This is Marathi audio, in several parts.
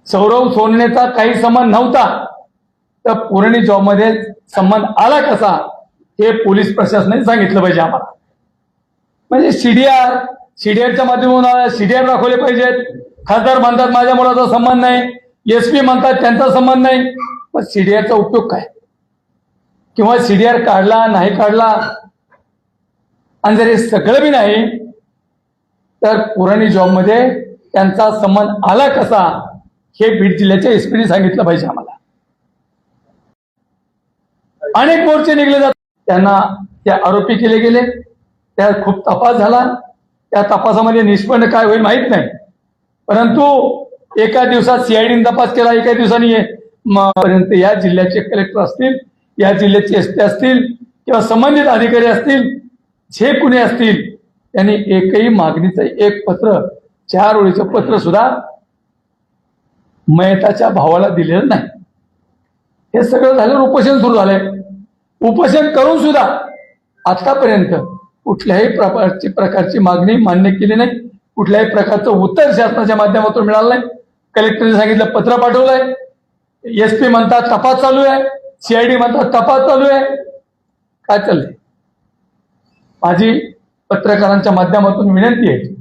सौरव सोननेचा काही संबंध नव्हता, तर पुरणी जॉबमध्ये संबंध आला कसा हे पोलीस प्रशासनाने सांगितलं पाहिजे आम्हाला. म्हणजे सीडीआरच्या माध्यमातून सीडीआर दाखवले पाहिजेत. खासदार म्हणतात माझ्या मुलाचा संबंध नाही, एसपी म्हणतात त्यांचा संबंध नाही, मग सीडीआरचा उपयोग काय? किंवा सीडीआर काढला नाही काढला, आणि जर हे सगळं बी नाही तर पुरणी जॉबमध्ये त्यांचा संबंध आला कसा हे बीड जिल्ह्याच्या एसपीने सांगितलं पाहिजे आम्हाला. अनेक मोर्चे निघले जातात, त्यांना ते आरोपी केले गेले, त्या खूप तपास झाला, त्या तपासामध्ये निष्पन्न काय होईल माहित नाही, परंतु एका दिवसात सीआयडीने तपास केला, एका दिवसाने पर्यंत या जिल्ह्याचे कलेक्टर असतील, या जिल्ह्याचे एसपी असतील किंवा संबंधित अधिकारी असतील, जे कुणी असतील, त्यांनी एकही मागणीचं एक पत्र, 4 ओळीचं पत्र सुद्धा मयताच्या भावाला दिलेलं नाही. हे सगळं झाल्यावर उपोषण सुरू झालंय. उपोषण करून सुद्धा आतापर्यंत कुठल्याही प्रकारची मागणी मान्य केली नाही, कुठल्याही प्रकारचं उत्तर शासनाच्या माध्यमातून मिळालं नाही. कलेक्टरने सांगितलं पत्र पाठवलंय, एसपी म्हणतात तपास चालू आहे, सीआयडी म्हणतात तपास चालू आहे. काय चाललंय? माझी पत्रकारांच्या माध्यमातून विनंती आहे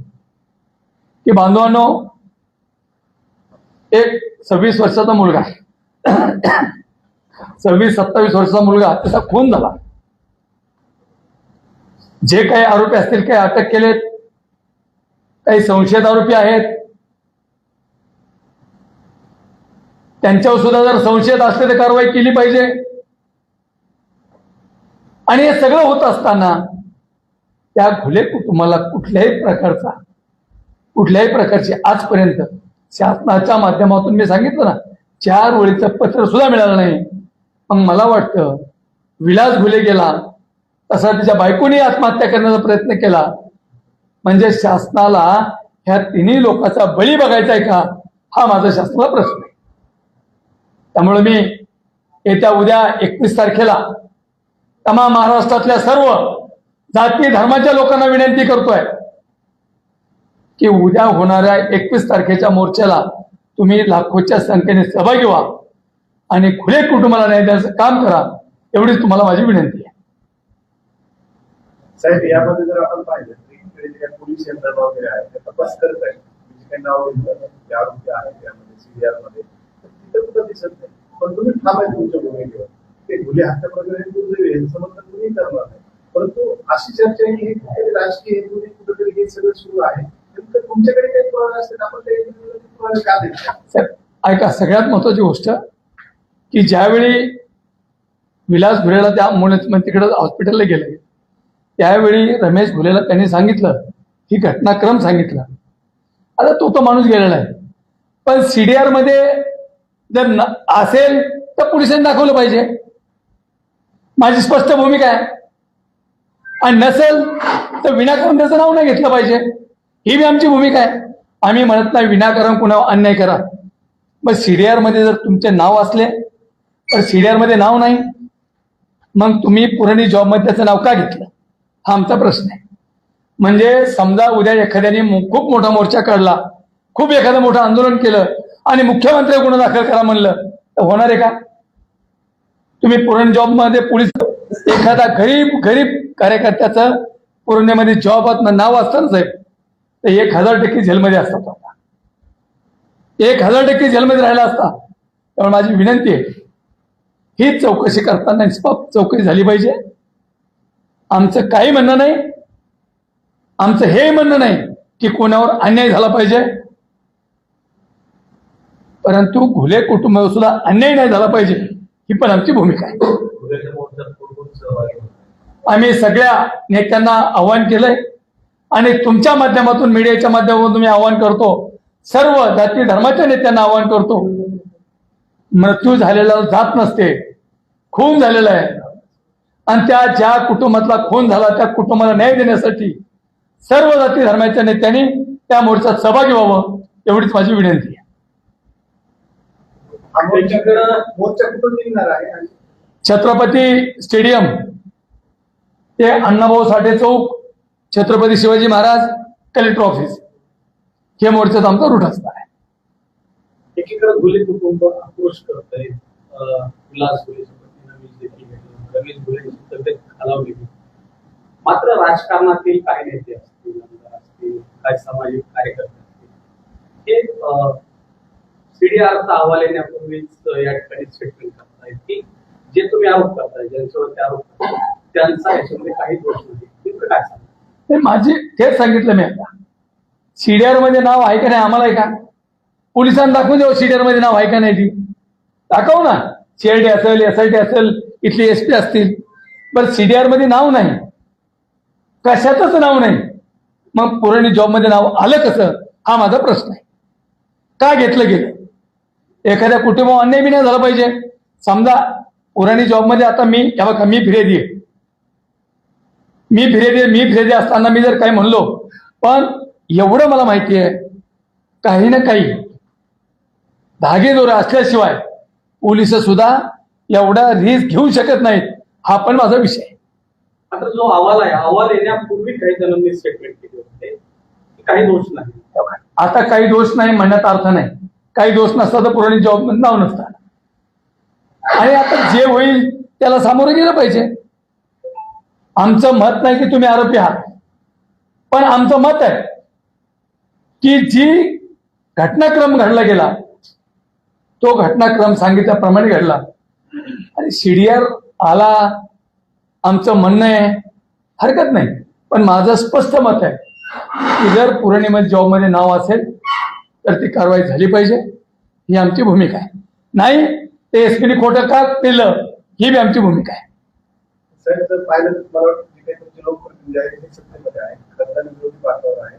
की बांधवांनो, एक 26 वर्षाचा मुलगा, 26-27 वर्षाचा मुलगा, त्याचा खून झाला. जे काही आरोपी असतील, काही अटक केलेत, काही संशयित आरोपी आहेत, त्यांच्यावर सुद्धा जर संशयित असले तर कारवाई केली पाहिजे. आणि हे सगळं होत असताना त्या घुले कुटुंबाला कुठल्याही प्रकारची आजपर्यंत शासनाच्या माध्यमातून मी सांगितलं ना, 4 ओळीचं पत्र सुद्धा मिळालं नाही. मग मला वाटतं विलास घुले गेला तसा तिच्या बायकोनी आत्महत्या करण्याचा प्रयत्न केला, म्हणजे शासनाला ह्या तिन्ही लोकांचा बळी बघायचा आहे का, हा माझा शासनाला प्रश्न आहे. त्यामुळे मी येत्या उद्या 31 तारखेला तमाम महाराष्ट्रातल्या सर्व जाती धर्माच्या लोकांना विनंती करतोय की उद्या होणाऱ्या 31 तारखेच्या मोर्चाला तुम्ही लाखोच्या संख्येने सहभागी व्हा आणि खुले कुटुंबाला न्याय देण्याचं काम करा, एवढीच तुम्हाला माझी विनंती आहे. साहेब, यामध्ये जर आपण पाहिलं तर पोलीस यंत्रणा वगैरे आहे, तपास करत आहे, काही नाव आरोपी आहे त्यामध्ये सीडीआर मध्ये, तिथं कुठं दिसत नाही. पण तुम्ही ठाम आहे तुमच्या भूमिकेवर, ते गुन्हे हत्या प्रकरण दुर्दैवी समर्थन तुम्ही करणार नाही, परंतु अशी चर्चा ही राजकीय हेतूने कुठेतरी हे सगळं सुरू आहे. तुमच्याकडे काही पुरावे असतील, आपण ते पुरावे का देतो? ऐका, सगळ्यात महत्वाची गोष्ट की ज्यावेळी विलास घुलेला त्या मुळे तिकडे हॉस्पिटलला गेले, त्यावेळी रमेश घुलेला त्यांनी सांगितलं, ही घटनाक्रम सांगितला. आता तो माणूस गेलेला आहे, पण सीडीआर मध्ये जर असेल तर पोलिसांनी दाखवलं पाहिजे, माझी स्पष्ट भूमिका आहे. आणि नसेल तर विनाकारण त्याचं नाव नाही घेतलं पाहिजे, ही बी आमची भूमिका आहे. आम्ही म्हणत नाही विनाकारण कुणावर अन्याय करा. मग सीडीआर मध्ये जर तुमचे नाव असले तर सीडीआर मध्ये नाव नाही, मग तुम्ही पुरणी जॉब मध्ये त्याचं नाव का घेतलं, हा आमचा प्रश्न आहे. म्हणजे समजा उद्या एखाद्याने खूप मोठा मोर्चा काढला, खूप एखादं मोठं आंदोलन केलं आणि मुख्यमंत्री गुन्हा दाखल करा म्हणलं तर होणार आहे का? तुम्ही पुरणी जॉब मध्ये पोलीस एखादा गरीब कार्यकर्त्याचं पुरणेमध्ये जॉबात नाव असतं साहेब, तर 1000% जेलमध्ये असतात, 1000% जेलमध्ये राहिला असता. त्यामुळे माझी विनंती आहे, ही चौकशी करताना निष्पक्ष चौकशी झाली पाहिजे. आमचं काही म्हणणं नाही, आमचं हे म्हणणं नाही की कोणावर अन्याय झाला पाहिजे, परंतु घुले कुटुंबावर सुद्धा अन्याय नाही झाला पाहिजे, ही पण आमची भूमिका आहे. आम्ही सगळ्या नेत्यांना आवाहन केलंय आणि तुमच्या माध्यमातून, मीडियाच्या माध्यमातून मी आवाहन करतो, सर्व जाती धर्माच्या नेत्यांना आवाहन करतो, मृत्यू झालेला जात नसते, खून झालेला आहे आणि त्या ज्या कुटुंबातला खून झाला त्या कुटुंबाला न्याय देण्यासाठी सर्व जाती धर्माच्या नेत्यांनी त्या मोर्चात सहभागी व्हावं, एवढीच माझी विनंती आहे. मोर्चा कुठून निघणार आहे? छत्रपती स्टेडियम ते अण्णाभाऊ साठे चौक, छत्रपती शिवाजी महाराज, कलेक्टर ऑफिस, हे मोर्चाचा आमचा रूट असणार आहे. एकीकडे घुले कुटुंब आक्रोश करत आहे. विलास घुलेच्या पत्नी रमेश देखील भेटले. रमेश घुलेची तब्येत खालावली. मात्र राजकारणातील काही नेते असतील, आमदार असतील, काही सामाजिक कार्यकर्ते असतील, हे सीडीआरचा अहवाल येण्यापूर्वीच या ठिकाणी स्टेटमेंट करतायत की जे तुम्ही आरोप करताय, ज्यांच्यावरती आरोप करताय त्यांचा याच्यामध्ये काही दोष नाही. नेमकं काय सांगता? माझी तेच सांगितलं मी आता. सीडीआर मध्ये नाव आहे का नाही आम्हाला आहे का? पोलिसांना दाखवून देऊ सीडीआर मध्ये नाव आहे का नाही ती दाखव ना. सीआयडी असेल, एसआयटी असेल, इथली एसपी असतील. बरं सीडीआर मध्ये नाव नाही, कशातच नाव नाही, मग पुरवणी जॉब मध्ये नाव आलं कसं हा माझा प्रश्न आहे. का घेतलं गेलं? एखाद्या कुटुंबावर अन्याय बी नाही झाला पाहिजे. समजा पुराणी जॉब मध्ये आता मी फिर्यादी आहे, मी फिर्यादी असताना मी जर काही म्हणलो, पण एवढं मला माहिती आहे काही ना काही धागेदोरे असल्याशिवाय पोलिस सुद्धा एवढा रिस्क घेऊ शकत नाहीत. हा पण माझा विषय आहे. आता जो अहवाल आहे, अहवाल येण्यापूर्वी काही जणांनी स्टेटमेंट केले होते की काही दोष नाही. आता काही दोष नाही म्हणण्यात अर्थ नाही. काही दोष नसता तर पुराणी जॉब मध्ये नाव नसतं. आणि आता जे होईल त्याला सामोरं गेलं पाहिजे. आमचं मत नाही की तुम्ही आरोपी आहात, पण आमचं मत आहे की जी घटनाक्रम घडला गेला तो घटनाक्रम सांगितल्याप्रमाणे घडला. आणि सीडीआर आला, आमचं म्हणणं आहे, हरकत नाही. पण माझं स्पष्ट मत आहे की जर पुरणीमध्ये जॉबमध्ये नाव असेल तर ती कारवाई झाली पाहिजे. ही आमची भूमिका आहे. नाही ते एसपीने खोटं का केलं ही बी आमची भूमिका आहे. साहेब जर पाहिलं तर मला वाटतं जे काही तुमचे लोकप्रतिनिधी आहेत ते सत्तेमध्ये आहे, खरंतर विरोधी बाकावर आहे.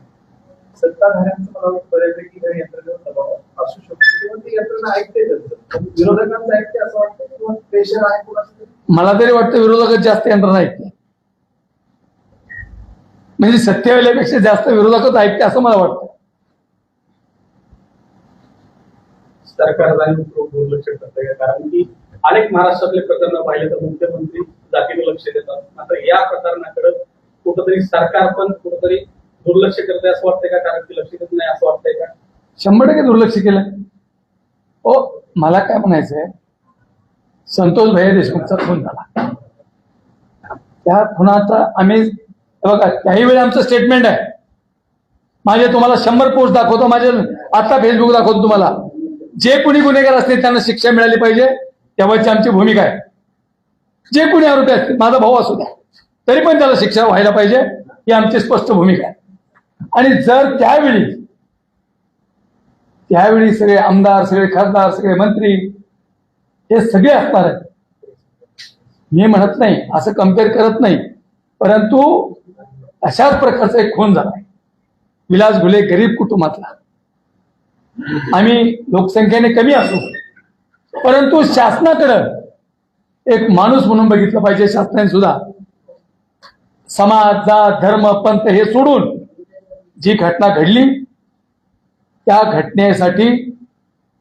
सत्ताधाऱ्यांचं मला वाटतं बऱ्यापैकी काही यंत्रणेवर दबाव असू शकतो किंवा ती यंत्रणा ऐकते त्यांचं, विरोधकांचं ऐकते असं वाटतं किंवा प्रेशर आहे कोणाचं. मला तरी वाटतं विरोधकच जास्त यंत्रणा ऐकते, म्हणजे सत्तेवाल्यापेक्षा जास्त विरोधकच ऐकते असं मला वाटतं. सरकार दुर्लक्ष करते कारण की अनेक महाराष्ट्रातले प्रकरण पाहिले तर मुख्यमंत्री जातीने लक्ष देतात. मात्र या प्रकरणाकडे कुठंतरी सरकार पण कुठंतरी दुर्लक्ष करते असं वाटतंय का? कारण की लक्ष देत नाही असं वाटतंय का? 100% दुर्लक्ष केलं. हो, मला काय म्हणायचंय, संतोष भैया देशमुखचा खून झाला. त्या खुनाचा आम्ही बघा त्याही वेळी आमचं स्टेटमेंट आहे. माझे तुम्हाला 100 पोस्ट दाखवतो, माझे आता फेसबुक दाखवतो तुम्हाला. जे कुणी गुन्हेगार असतील त्यांना शिक्षा मिळाली पाहिजे तेव्हाची आमची भूमिका आहे. जे कुणी आरोपी असतील, माझा भाऊ असू द्या, तरी पण त्याला शिक्षा व्हायला पाहिजे ही आमची स्पष्ट भूमिका आहे. आणि जर त्यावेळी सगळे आमदार, सगळे खासदार, सगळे मंत्री हे सगळे असणार आहेत. मी म्हणत नाही, असं कम्पेअर करत नाही, परंतु अशाच प्रकारचा एक खून झाला. विलास घुले गरीब कुटुंबातला. आम्ही लोकसंख्येने कमी असू, परंतु शासनाकडं एक माणूस म्हणून बघितलं पाहिजे. शासनाने सुद्धा समाज, जात, धर्म, पंथ हे सोडून जी घटना घडली त्या घटनेसाठी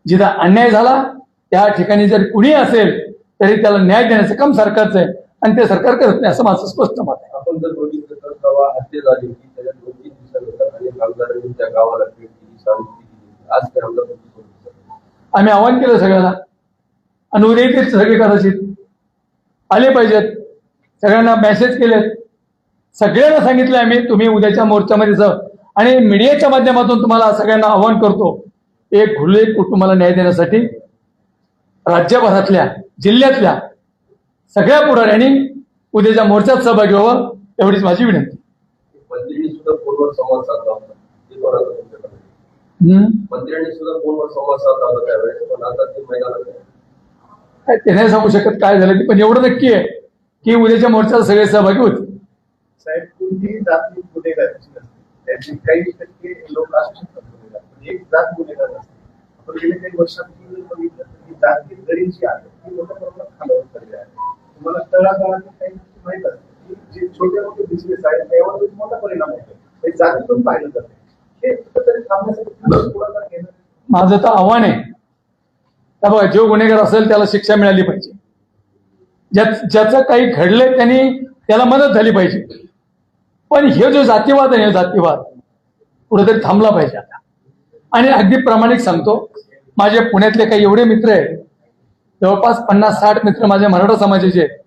जिथं अन्याय झाला त्या ठिकाणी जर कुणी असेल तरी त्याला न्याय देण्याचं काम सरकारचं आहे आणि ते सरकार करत नाही असं माझं स्पष्ट मत आहे. आपण जर बघितलं तर तेव्हा हत्या झाली की त्याच्या 2-3 दिवसानंतर आणि आमदारांनी त्या गावाला भेट दिली, सांगितली. आज ते आमदार आम्ही आवाहन केलं सगळ्यांना आणि उद्या ते सगळे कदाचित आले पाहिजेत. सगळ्यांना मेसेज केलेत, सगळ्यांना सांगितलं आम्ही तुम्ही उद्याच्या मोर्चामध्ये जा. आणि मीडियाच्या माध्यमातून तुम्हाला सगळ्यांना आवाहन करतो, एक घुले कुटुंबाला न्याय देण्यासाठी राज्यभरातल्या, जिल्ह्यातल्या सगळ्या पुढाऱ्यांनी उद्याच्या मोर्चात सहभागी व्हावं एवढीच माझी विनंती. मंत्र्यांनी सुद्धा फोनवर संवाद साधला होता. मंत्र्यांनी सुद्धा फोनवर संवाद साधला होता त्यावेळेस, पण आता ते मैदानात ते नाही सांगू शकत काय झालं ते, पण एवढं नक्की आहे की उद्याच्या मोर्चात सगळे सहभागी होते. साहेब कोणतीही जाती गुन्हेगाराची नसते, त्याची काही टक्के लोक असू शकतात गुन्हेगार, पण एक जात गुन्हेगार नसते. आपण गेल्या काही वर्षांपूर्वी बघितलं तर ही जाती जरीची आहे ती मोठ्या प्रमाणात खालावत चालली आहे. तुम्हाला तळागाळातील काही गोष्टी माहित असते की जे छोटे मोठे बिझनेस आहेत त्यावर मोठा परिणाम होतो. हे जातीतून पाहिलं जाते. हे कुठेतरी थांबण्यासाठी पुढाकार घेणं माझं तर आव्हान आहे. त्या बघा, जो गुन्हेगार असेल त्याला शिक्षा मिळाली पाहिजे. ज्याचं काही घडलंय त्यांनी त्याला मदत झाली पाहिजे. पण हे जो जातीवाद आहे, जातीवाद कुठेतरी थांबला पाहिजे आता. आणि अगदी प्रामाणिक सांगतो, माझे पुण्यातले काही एवढे मित्र आहेत, जवळपास 50-60 मित्र माझ्या मराठा समाजाचे आहेत,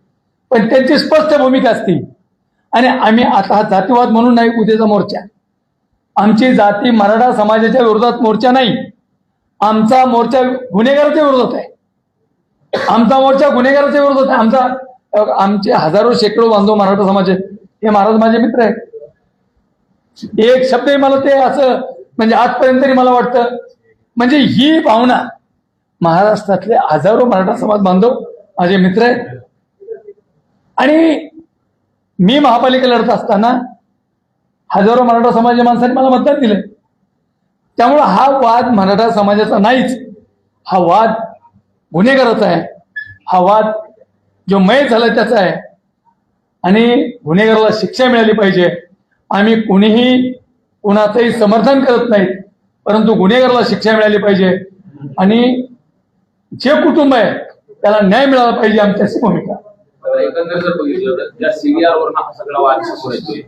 पण त्यांची स्पष्ट भूमिका असती. आणि आम्ही आता हा जातीवाद म्हणून नाही, उद्याचा मोर्चा, आमची जाती मराठा समाजाच्या विरोधात मोर्चा नाही, आमचा मोर्चा गुन्हेगाराच्या विरोधात आहे. आमचा मोर्चा गुन्हेगाराच्या विरोधात आहे. आमचे हजारो शेकडो बांधव मराठा समाज आहेत, हे महाराज माझे मित्र आहेत. एक शब्दही मला ते असं म्हणजे आजपर्यंत तरी मला वाटतं म्हणजे ही भावना महाराष्ट्रातले हजारो मराठा समाज बांधव माझे मित्र आहेत. आणि मी महापालिका लढत असताना हजारो मराठा समाजाच्या माणसांनी मला मतदान दिलं. त्यामुळे हा वाद मराठा समाजाचा नाहीच, हा वाद गुन्हेगाराचा आहे, हा वाद जो मय झाला त्याचा आहे. आणि गुन्हेगाराला शिक्षा मिळाली पाहिजे. आम्ही कुणीही कुणाचंही समर्थन करत नाहीत, परंतु गुन्हेगाराला शिक्षा मिळाली पाहिजे आणि जे कुटुंब आहे त्याला न्याय मिळाला पाहिजे, आमची अशी भूमिका. एकंदर जर बघितलं तर त्या सीडीआर वर हा सगळा वाद सुरू येतोय.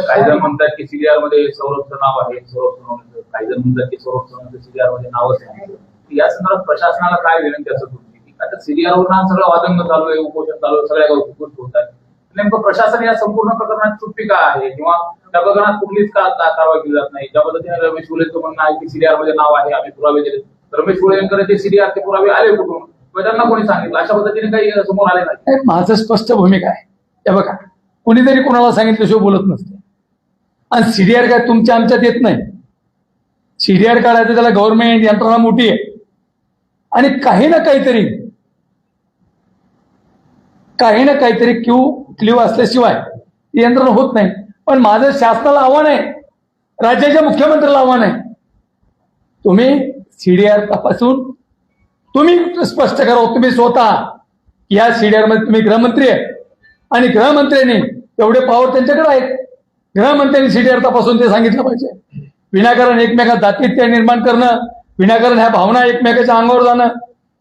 काही जण म्हणतात की सीडीआर मध्ये सौरभचं नाव आहे, सौरभ, काही जण म्हणतात की सौरभ सीडीआर मध्ये नावच आहे. या संदर्भात प्रशासनाला काय विनंती असं तुमची की आता सीडीआर वर हा सगळा वादंग चालू आहे, उपोषण चालू आहे, सगळ्या गोष्टी होत आहेत, नेमकं प्रशासन या संपूर्ण प्रकरणात चुप्पी का आहे किंवा त्या प्रकरणात कुठलीच कारवाई केली जात नाही? ज्या पद्धतीने रमेश गुलेचं म्हणणं आहे की सीडीआर मध्ये नाव आहे, आम्ही पुरावे दिले, रमेश गुलेंकडे ते सीडीआरचे पुरावे आले कुठून, त्यांना कोणी सांगितलं? अशा पद्धतीने काही समोर आले नाही. माझं स्पष्ट भूमिका आहे. हे बघा, कुणीतरी कोणाला सांगितल्याशिवाय बोलत नसते. आणि सीडीआर काय तुमच्या आमच्यात येत नाही. सीडीआर काढायचं त्याला गव्हर्नमेंट यंत्रणा मोठी आहे आणि काही ना काहीतरी क्ल्यू असल्याशिवाय ती यंत्रणा होत नाही. पण माझं शासनाला आव्हान आहे, राज्याच्या मुख्यमंत्र्याला आव्हान आहे, तुम्ही सीडीआर तपासून तुम्ही स्पष्ट करा. तुम्ही स्वतः या सीडीआर मध्ये तुम्ही गृहमंत्री आहे आणि गृहमंत्र्यांनी एवढे पॉवर त्यांच्याकडे आहेत. गृहमंत्र्यांनी सीडीआर तपासून ते सांगितलं पाहिजे. विनाकारण एकमेकात जातीत्य निर्माण करणं, विनाकारण ह्या भावना एकमेकाच्या अंगावर जाणं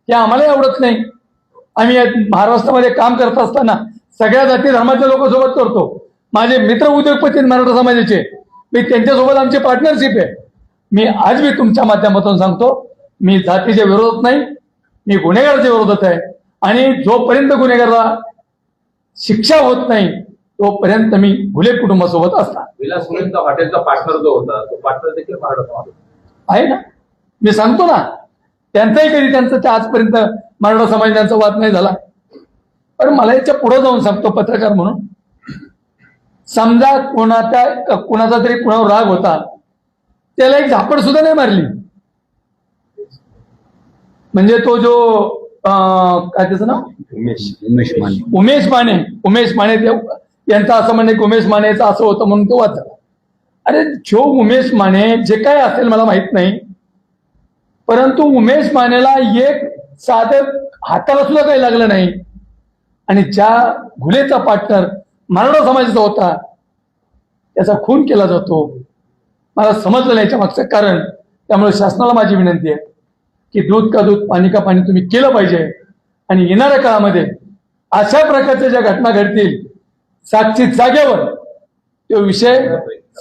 हे आम्हालाही आवडत नाही. आम्ही महाराष्ट्रामध्ये काम करत असताना सगळ्या जाती धर्माच्या लोक सोबत करतो. माझे मित्र उद्योगपती मराठा समाजाचे, मी त्यांच्यासोबत आमची पार्टनरशिप आहे. मी आज मी तुमच्या माध्यमातून सांगतो, मी जातीच्या विरोधात नाही, मी गुन्हेगाराच्या विरोधात आहे. आणि जोपर्यंत गुन्हेगाराला शिक्षा होत नाही तोपर्यंत मी घुले कुटुंबासोबत असणार. विलास गुलेंचा हॉटेलचा पार्टनर जो होता तो पार्टनर देखील मराठा समाज आहे ना. मी सांगतो ना, त्यांचाही कधी त्यांचा आजपर्यंत मराठा समाज त्यांचा वाद नाही झाला. पण मला याच्या पुढे जाऊन सांगतो पत्रकार म्हणून, समजा कोणाचा तरी कुणावर राग होता, त्याला एक झापड सुद्धा नाही मारली. म्हणजे तो जो काय त्याचं नाव उमेश माने यांचं असं म्हणणे की उमेश मानेचं असं होतं म्हणून तो वाद झाला. अरे जो उमेश माने जे काय असेल मला माहित नाही, परंतु उमेश मानेला एक साधं हाताला सुद्धा काही लागलं नाही. आणि ज्या घुलेचा पार्टनर मराठा समाजाचा होता त्याचा खून केला जातो. मला समजलं नाही याच्या मागचं कारण. त्यामुळे शासनाला माझी विनंती आहे की दूध का दूध पाणी का पाणी तुम्ही केलं पाहिजे. आणि येणाऱ्या काळामध्ये अशा प्रकारच्या ज्या घटना घडतील साक्षी जागेवर तो विषय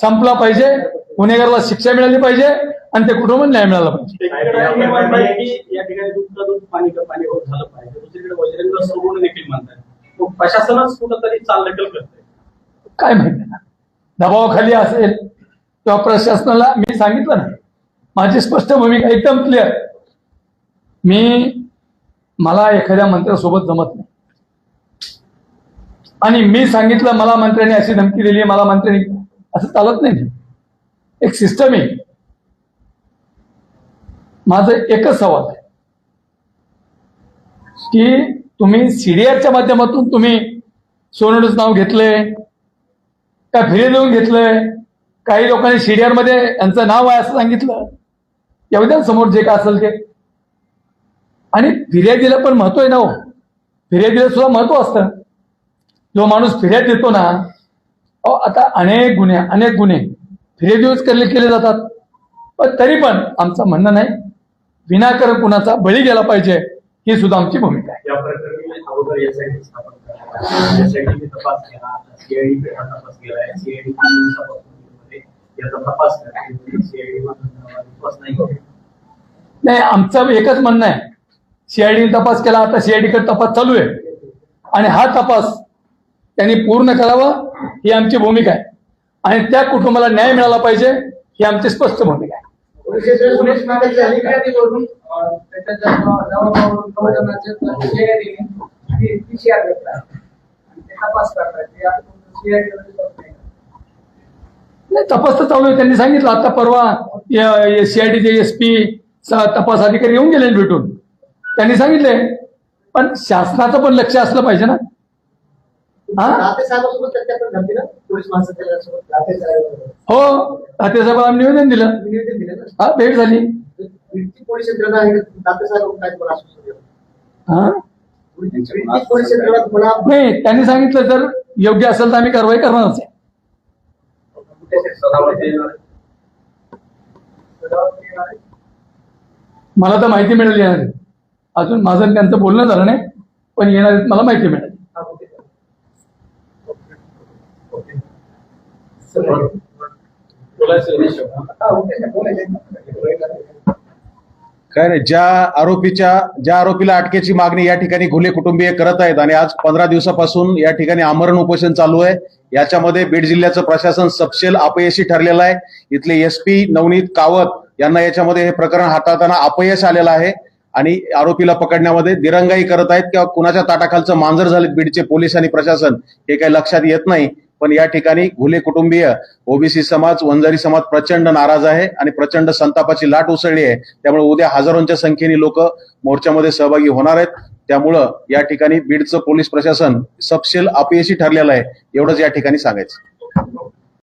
संपला पाहिजे, गुन्हेगाराला शिक्षा मिळाली पाहिजे आणि ते कुटुंबाला न्याय मिळाला पाहिजे. या ठिकाणी दूध का दूध पाणी का पाणी होत झालं पाहिजे. दुसरीकडे वज्रेंद्र सोडून देखील म्हणतात प्रशासनच कुठंतरी चालढकल करते. काय माहिती ना, दबावाखाली असेल किंवा प्रशासनाला मी सांगितलं ना, माझी स्पष्ट भूमिका एकदम क्लिअर. मला एखाद्या मंत्र्यासोबत जमत नाही आणि मी सांगितलं मला मंत्र्यांनी अशी धमकी दिली, मला मंत्र्यांनी, असं चालत नाही. एक सिस्टम आहे. माझं एकच सवाल आहे की तुम्ही सीडीआरच्या माध्यमातून तुम्ही सोनवणेचं नाव घेतलंय का फिर्याद देऊन घेतलंय? काही लोकांनी सीडीआर मध्ये यांचं नाव आहे असं सांगितलं. एवढ्या समोर जे काय असेल ते. आणि फिर्यादीला पण महत्व आहे ना हो. फिर्यादीला सुद्धा महत्व असतं. जो माणूस फिर्याद देतो ना, आता अनेक गुन्हे फिर्यादीच केले जातात. पण तरी पण आमचं म्हणणं नाही विनाकारण कुणाचा बळी गेला पाहिजे, ही सुद्धा आमची भूमिका आहे. या प्रकरणी अगोदर एसआयटी स्थापन करा, एसआयटीने तपास केला, सीआयडी पेठा तपास केलाय, सीआयडी याचा तपास करा, सीआयडी विश्वास नाही. नाही, आमचं एकच म्हणणं आहे, सीआयडीने तपास केला, आता सीआयडीकडे तपास चालू आहे आणि हा तपास त्यांनी पूर्ण करावा ही आमची भूमिका आहे आणि त्या कुटुंबाला न्याय मिळाला पाहिजे ही आमची स्पष्ट भूमिका आहे. पोलीस मागे झाली का ती वरून त्याच्या जबाबावरून PCR घेतला तपास करतात नाही, तपास तर चालू आहे. त्यांनी सांगितलं आता परवा सीआयडीचे SP तपास अधिकारी येऊन गेले भेटून, त्यांनी सांगितले. पण शासनाचं पण लक्ष असलं पाहिजे ना. हा, साहेबांसोबत चर्चा पण झाली ना पोलीस महासंचालकांसोबत हो, तात्यासाहेबांना निवेदन दिलं. निवेदन दिलं ना. हा, भेट झाली. पोलीस यंत्रणा आहे साहेब काय तुम्हाला आश्वासन दिलं? हा, पोलीस यंत्रणा तुम्हाला नाही, त्यांनी सांगितलं जर योग्य असेल तर आम्ही कारवाई करणारच आहे. मला तर माहिती मिळाली येणार आहे. अजून माझं त्यांचं बोलणं झालं नाही, पण येणार आहेत मला माहिती मिळाली. काय नाही, ज्या आरोपीला अटकेची मागणी या ठिकाणी घुले कुटुंबीय करत आहेत आणि आज 15 दिवसापासून या ठिकाणी आमरण उपोषण चालू आहे. याच्यामध्ये बीड जिल्ह्याचं प्रशासन सपशेल अपयशी ठरलेलं आहे. इथले SP नवनीत कावत यांना याच्यामध्ये हे प्रकरण हाताळताना अपयश आलेलं आहे आणि आरोपीला पकडण्यामध्ये दिरंगाई करत आहेत किंवा कुणाच्या ताटाखालचं मांजर झालेत बीडचे पोलीस आणि प्रशासन हे काही लक्षात येत नाही. पण या ठिकाणी घुले कुटुंबीय, OBC समाज, वंजारी समाज प्रचंड नाराज आहे आणि प्रचंड संतापाची लाट उसळली आहे. त्यामुळे उद्या हजारोंच्या संख्येने लोक मोर्चामध्ये सहभागी होणार आहेत. त्यामुळं या ठिकाणी बीडचं पोलीस प्रशासन सपशेल अपयशी ठरलेलं आहे, एवढंच या ठिकाणी सांगायचं.